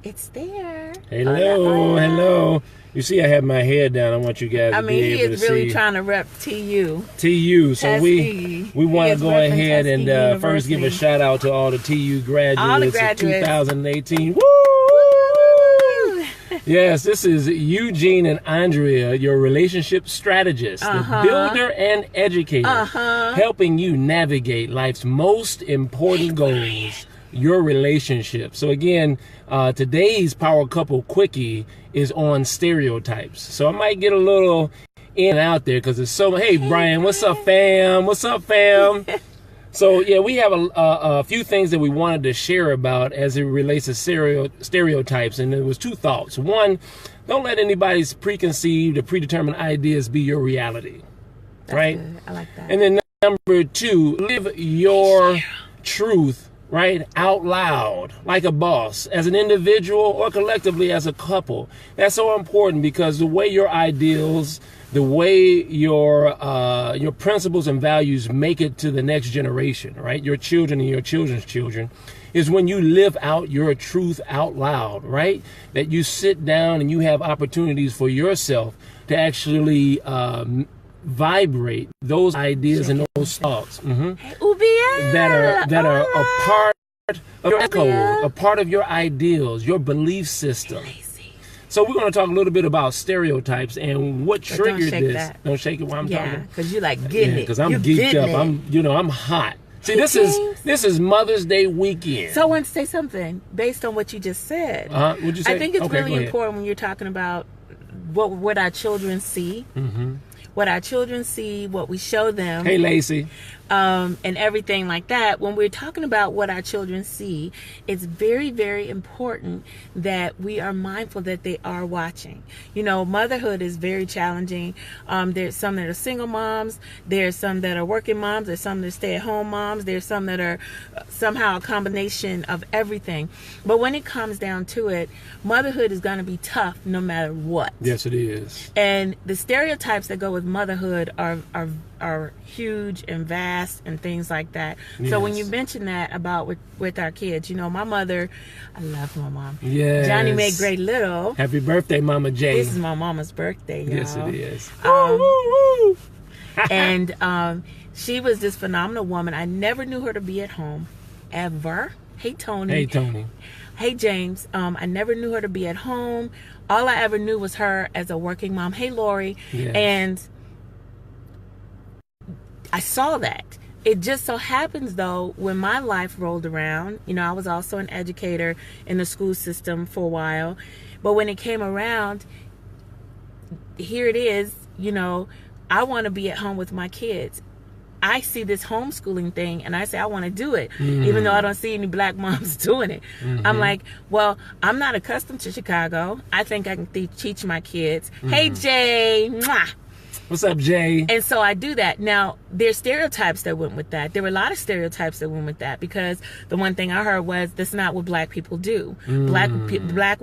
It's there. Hello, hello. You see, I have my head down. I want you guys to be able to see. He is really trying to rep TU. TU. So we want to go ahead and first give a shout out to all the TU graduates of 2018. Woo! Yes, this is Eugene and Andrea, your relationship strategist, the builder and educator, helping you navigate life's most important goals, your relationship. So again, today's Power Couple Quickie is on stereotypes. So I might get a little in and out there because it's so, hey, Brian, what's up, fam? What's up, fam? So, yeah, we have a few things that we wanted to share about as it relates to stereotypes. And there was two thoughts. One, don't let anybody's preconceived or predetermined ideas be your reality. That's right? Good. I like that. And then number two, live your truth, right, out loud, like a boss, as an individual or collectively as a couple. That's so important because the way your ideals, the way your principles and values make it to the next generation, right, your children and your children's children, is when you live out your truth out loud, right? That you sit down and you have opportunities for yourself to actually vibrate those ideas and those thoughts that are a part of your code, a part of your ideals, your belief system. So we're going to talk a little bit about stereotypes and what triggered this. Don't shake it while I'm talking. Yeah, because you like getting it. Because I'm geeked up. I'm hot. See, this is Mother's Day weekend. So I want to say something based on what you just said. What'd you say? I think it's really important when you're talking about what our children see. What our children see, what we show them. Hey, Lacey. And everything like that. When we're talking about what our children see, it's very, very important that we are mindful that they are watching. You know, motherhood is very challenging. There's some that are single moms. There's some that are working moms. There's some that are stay-at-home moms. There's some that are somehow a combination of everything. But when it comes down to it, motherhood is going to be tough no matter what. Yes, it is. And the stereotypes that go with motherhood are huge and vast and things like that. Yes. So when you mention that about with our kids, you know, my mother, I love my mom. Yes. Johnny made great little. Happy birthday, Mama J. This is my mama's birthday, y'all. Yes, it is. And she was this phenomenal woman. I never knew her to be at home, ever. Hey, Tony. Hey, Tony. Hey, James. I never knew her to be at home. All I ever knew was her as a working mom. Hey, Lori. Yes. And I saw that. It just so happens, though, when my life rolled around, you know, I was also an educator in the school system for a while. But when it came around, here it is, you know, I want to be at home with my kids. I see this homeschooling thing and I say, I want to do it, even though I don't see any black moms doing it. I'm like, well, I'm not accustomed to Chicago. I think I can teach my kids. Hey, Jay. Mwah. What's up, Jay? And so I do that. Now, there's stereotypes that went with that. There were a lot of stereotypes that went with that because the one thing I heard was that's not what black people do. Black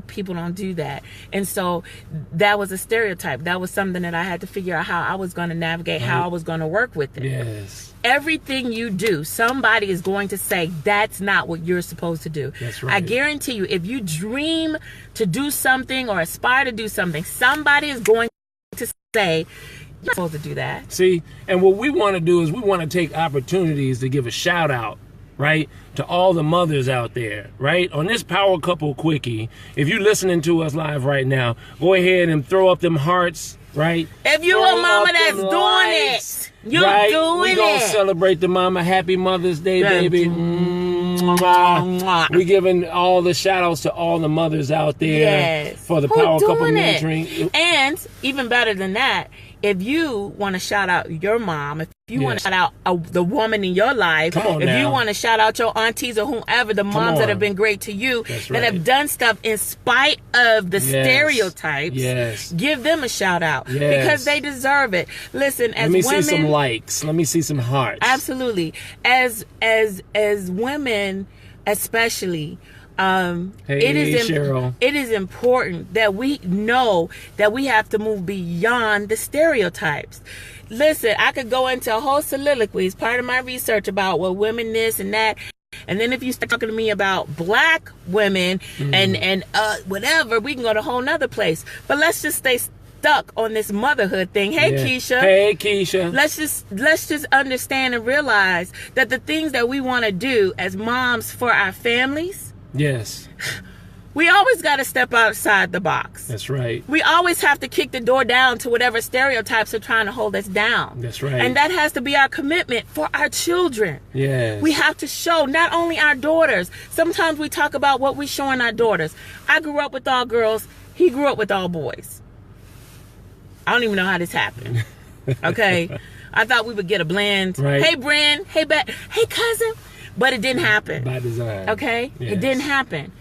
people don't do that. And so that was a stereotype. That was something that I had to figure out how I was going to navigate, how I was going to work with it. Yes. Everything you do, somebody is going to say that's not what you're supposed to do. That's right. I guarantee you, if you dream to do something or aspire to do something, somebody is going to say, you're supposed to do that. See, and what we want to do is we want to take opportunities to give a shout out, right, to all the mothers out there, right? On this Power Couple Quickie, if you're listening to us live right now, go ahead and throw up them hearts, right? If you're a mama that's doing it, you're doing it. We're going to celebrate the mama. Happy Mother's Day, baby. We're giving all the shout outs to all the mothers out there for the Power Couple mentoring. And even better than that, if you want to shout out your mom, if you want to shout out the woman in your life, if you want to shout out your aunties or whomever, the moms that have been great to you, that have done stuff in spite of the stereotypes, give them a shout out because they deserve it. Listen, as women, let me see some likes. Let me see some hearts. Absolutely. As women, especially, it is important that we know that we have to move beyond the stereotypes. Listen, I could go into a whole soliloquy. It's part of my research about what women this and that. And then if you start talking to me about black women and whatever, we can go to a whole nother place. But let's just stay stuck on this motherhood thing. Hey, Keisha. Hey, Keisha. Let's just understand and realize that the things that we want to do as moms for our families. Yes. We always got to step outside the box. That's right. We always have to kick the door down to whatever stereotypes are trying to hold us down. That's right. And that has to be our commitment for our children. Yes. We have to show not only our daughters. Sometimes we talk about what we're showing our daughters. I grew up with all girls. He grew up with all boys. I don't even know how this happened. Okay? I thought we would get a blend. Right. Hey, Bren. Hey, hey, cousin. But it didn't happen. By design. Okay? Yes. It didn't happen.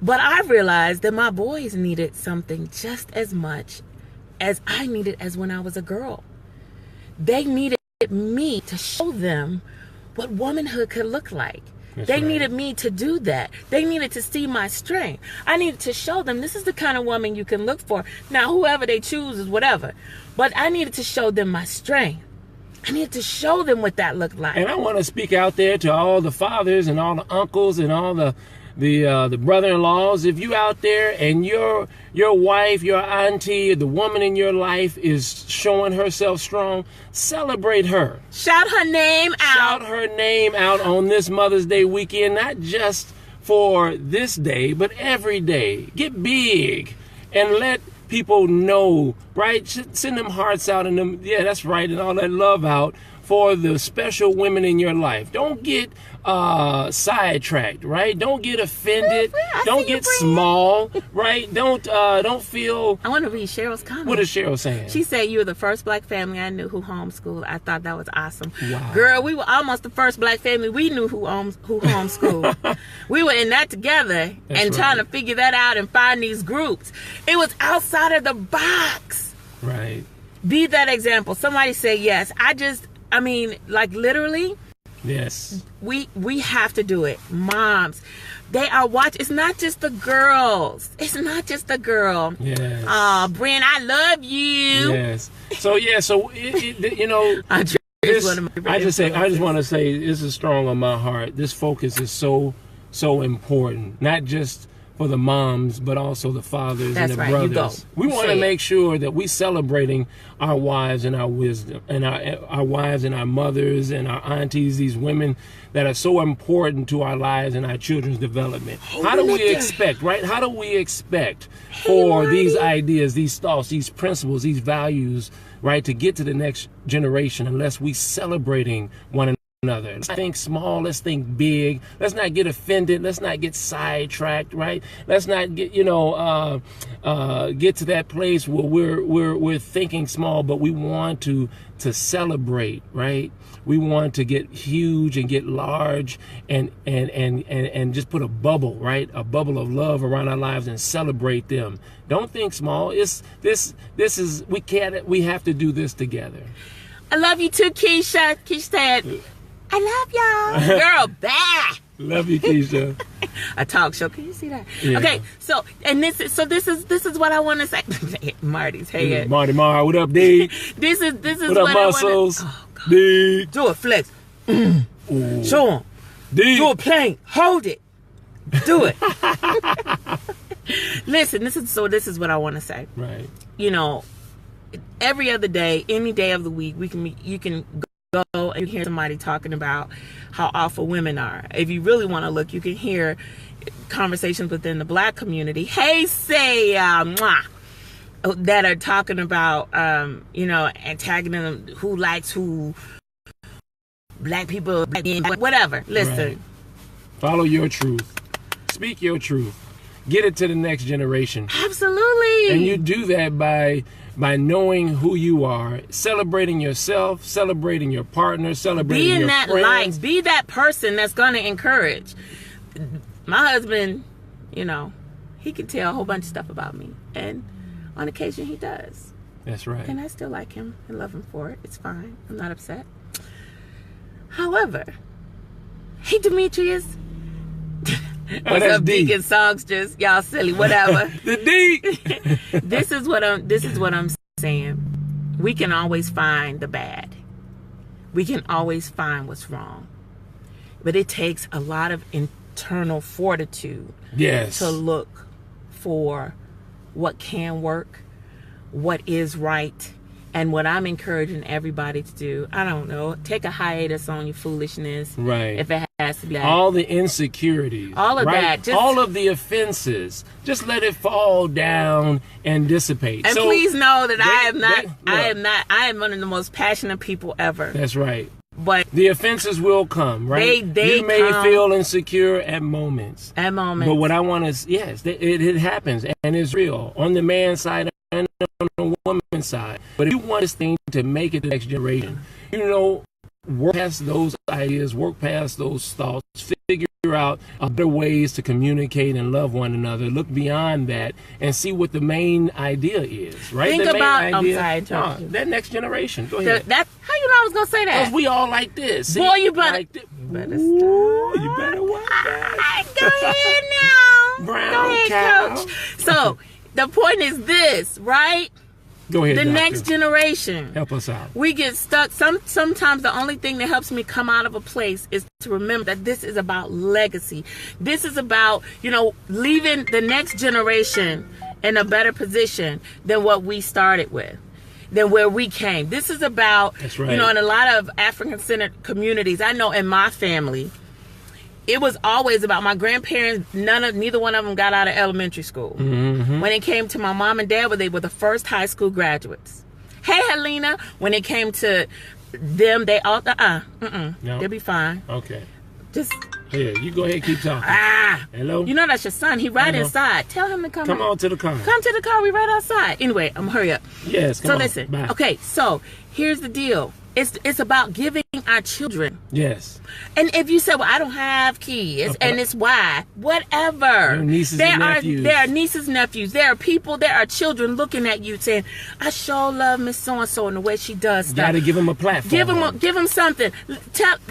But I realized that my boys needed something just as much as I needed as when I was a girl. They needed me to show them what womanhood could look like. They needed me to do that. They needed to see my strength. I needed to show them this is the kind of woman you can look for. Now, whoever they choose is whatever. But I needed to show them my strength. I needed to show them what that looked like. And I want to speak out there to all the fathers and all the uncles and all the brother-in-laws. If you out there and your wife, your auntie, the woman in your life is showing herself strong, celebrate her. Shout her name out. Shout her name out on this Mother's Day weekend, not just for this day, but every day. Get big and let people know, right? Send them hearts out and them, yeah, that's right, and all that love out for the special women in your life. Don't get sidetracked, right? Don't get offended. Don't get small, right? Don't feel. I want to read Cheryl's comment. What is Cheryl saying? She said, "You were the first black family I knew who homeschooled." I thought that was awesome. Wow. Girl, we were almost the first black family we knew who homeschooled. We were in that together trying to figure that out and find these groups. It was outside of the box. Right. Be that example. Somebody say yes. I mean, like literally. Yes. We have to do it. Moms, they are watching. It's not just the girls. It's not just the girl. Yes. Bren, I love you. Yes. So yeah. So you know, I just want to say this is strong on my heart. This focus is so important. Not just for the moms, but also the fathers and the brothers. We want to make sure that we celebrating our wives and our wisdom, and our wives and our mothers and our aunties, these women that are so important to our lives and our children's development. How do we expect, right? How do we expect for these ideas, these thoughts, these principles, these values, right, to get to the next generation unless we celebrating one another? Let's think small, let's think big. Let's not get offended. Let's not get sidetracked, right? Let's not get, get to that place where we're thinking small, but we want to celebrate, right? We want to get huge and get large and just put a bubble, right? A bubble of love around our lives and celebrate them. Don't think small. We have to do this together. I love you too, Keisha. Keisha said, I love y'all. Girl, bye. Love you, Keisha. A talk show. Can you see that? Yeah. Okay, this is what I want to say. Marty's head. Marty Mar, what up, D? This is what up, muscles? D. Do a flex. Show 'em. D. Do a plank. Hold it. Do it. Listen, this is what I want to say. Right. You know, every other day, any day of the week, you can go and hear somebody talking about how awful women are. If you really want to look, you can hear conversations within the black community. Hey, say, that are talking about, antagonism, who likes who, black people, whatever. Listen. Right. Follow your truth. Speak your truth. Get it to the next generation. Absolutely. And you do that by knowing who you are, celebrating yourself, celebrating your partner, celebrating your friends. Be in that light. Be that person that's going to encourage. My husband, he can tell a whole bunch of stuff about me. And on occasion, he does. That's right. And I still like him and love him for it. It's fine. I'm not upset. However, hey, Demetrius. What's up, Deacon Songsters? Y'all silly, whatever. The D. This is what I'm saying. We can always find the bad. We can always find what's wrong. But it takes a lot of internal fortitude Yes. to look for what can work, what is right, and what I'm encouraging everybody to do. I don't know. Take a hiatus on your foolishness. Right. If it has to be that. All the insecurities. All of right? that. All of the offenses. Just let it fall down and dissipate. And so please know that I am one of the most passionate people ever. That's right. But the offenses will come, right? They you may feel insecure at moments. At moments. But what I want is, yes, it happens and it's real on the man's side and on the woman's side. But if you want this thing to make it to the next generation, work past those ideas, work past those thoughts, figure out other ways to communicate and love one another. Look beyond that and see what the main idea is, right? Think about that next generation. Go ahead. That's how you know I was gonna say that. Because we all like this. See? Boy, you better. Ooh, you better watch that. Go ahead now. Brown Go ahead, cow. Coach. So the point is this, right? Go ahead, the doctor. next generation. Help us out. We get stuck. Sometimes the only thing that helps me come out of a place is to remember that this is about legacy. This is about, leaving the next generation in a better position than what we started with, than where we came. This is about, That's right. in a lot of African-centered communities, I know in my family, it was always about my grandparents. Neither one of them got out of elementary school. Mm-hmm. When it came to my mom and dad, they were the first high school graduates. Hey, Helena. When it came to them, they all No. they'll be fine. Okay. Just you go ahead, keep talking. Hello. That's your son. He right inside. Tell him to come. Come on to the car. Come to the car. We right outside. Anyway, I'm hurry up. Yes. Come so on. Listen. Bye. Okay. So here's the deal. It's about giving our children. Yes. And if you say, well, I don't have kids, and it's why, whatever. There are nieces and nephews. There are nieces, nephews. There are people, there are children looking at you saying, I sure love Miss So-and-so and the way she does stuff. You got to give them a platform. Give them something.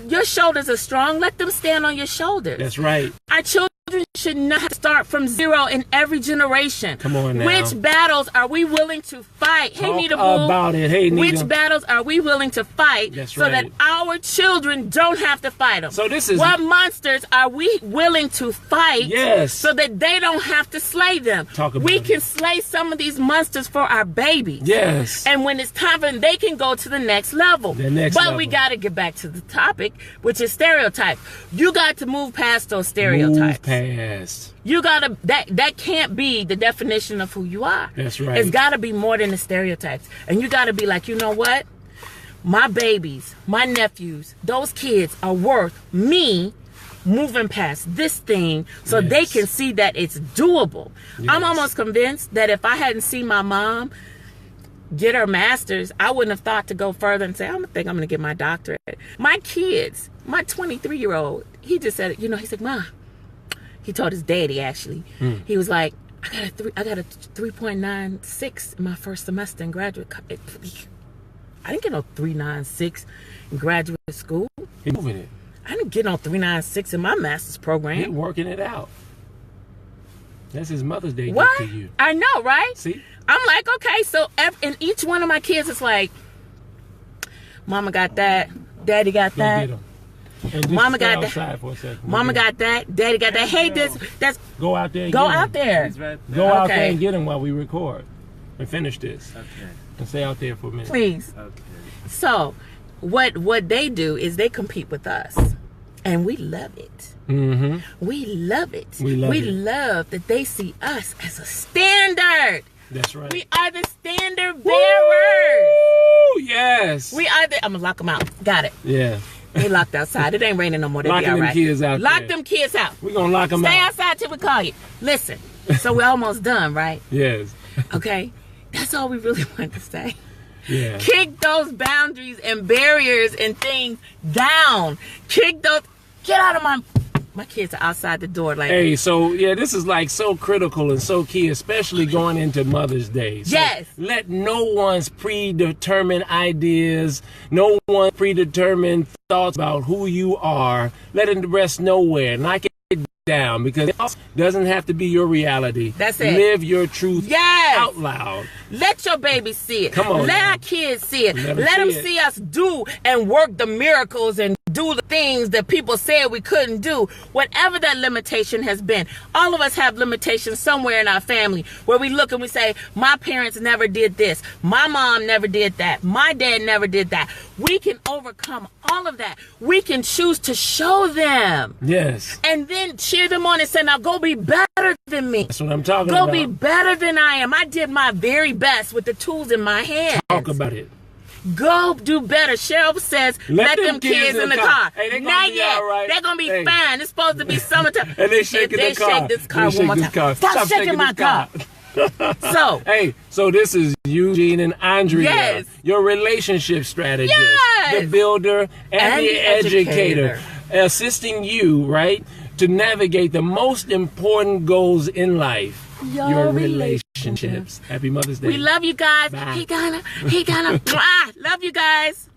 Your shoulders are strong. Let them stand on your shoulders. That's right. Our children should not have to start from zero in every generation. Come on now. Which battles are we willing to fight? Talk about it. Hey, Nita. Which battles are we willing to fight so that our children don't have to fight them? So this is what monsters are we willing to fight? Yes. So that they don't have to slay them. We can slay some of these monsters for our babies. Yes. And when it's time for them, they can go to the next level. But we got to get back to the topic, which is stereotypes. You got to move past those stereotypes. Move past. You gotta that can't be the definition of who you are. That's right. It's gotta be more than the stereotypes. And you gotta be like, you know what? My babies, my nephews, those kids are worth me moving past this thing so they can see that it's doable. Yes. I'm almost convinced that if I hadn't seen my mom get her master's, I wouldn't have thought to go further and say, I think I'm gonna get my doctorate. My kids, my 23-year-old, he just said, he said, Ma, he told his daddy actually. He was like, I got a 3.96 in my first semester in graduate. I didn't get no 3.96 in graduate school. He's moving it. I didn't get no 3.96 in my master's program. He's working it out. That's his Mother's Day gift to you. I know, right? See? I'm like, okay, so and each one of my kids is like, Mama got that, Daddy got that. Mama got that. Mama got that. Daddy got that. Hey, that's go out there. Go out there. Go out there and get him while we record and finish this. Okay. And stay out there for a minute, please. Okay. So, what they do is they compete with us, and we love it. Mm-hmm. We love it. We love that they see us as a standard. That's right. We are the standard bearers. Woo, yes. We are the. I'm gonna lock them out. Got it. Yeah. They locked outside. It ain't raining no more. They'll be all right. Kids out lock there. them kids out. We're going to lock them Stay out. outside till we call you. Listen. So we're almost done, right? Yes. Okay. That's all we really want to say. Yeah. Kick those boundaries and barriers and things down. Kick those. Get out of my kids are outside the door. Like, hey, so yeah, this is like so critical and so key, especially going into Mother's Day. So yes. Let no one's predetermined ideas, no one predetermined thoughts about who you are, let it rest nowhere. Knock it down, because it doesn't have to be your reality. That's it. Live your truth out loud. Let your baby see it. Come on. Let now. our kids see it. Let them see us do and work the miracles and do the things that people said we couldn't do. Whatever that limitation has been. All of us have limitations somewhere in our family where we look and we say, my parents never did this. My mom never did that. My dad never did that. We can overcome all of that. We can choose to show them. Yes. And then cheer them on and say, now go be better than me. That's what I'm talking about. Go be better than I am. I did my very best with the tools in my hands. Talk about it. Go do better. Cheryl says, let them kids in the car. Hey, they not be yet. all right. They're going to be fine. It's supposed to be summertime. And they shaking the car. Shake this car one more time. Stop shaking my car. So, hey, so this is Eugene and Andrea, yes, your relationship strategist, yes, the builder and the educator, assisting you, right, to navigate the most important goals in life. Your relationships. Happy Mother's Day. We love you guys. Bye. He gonna love you guys.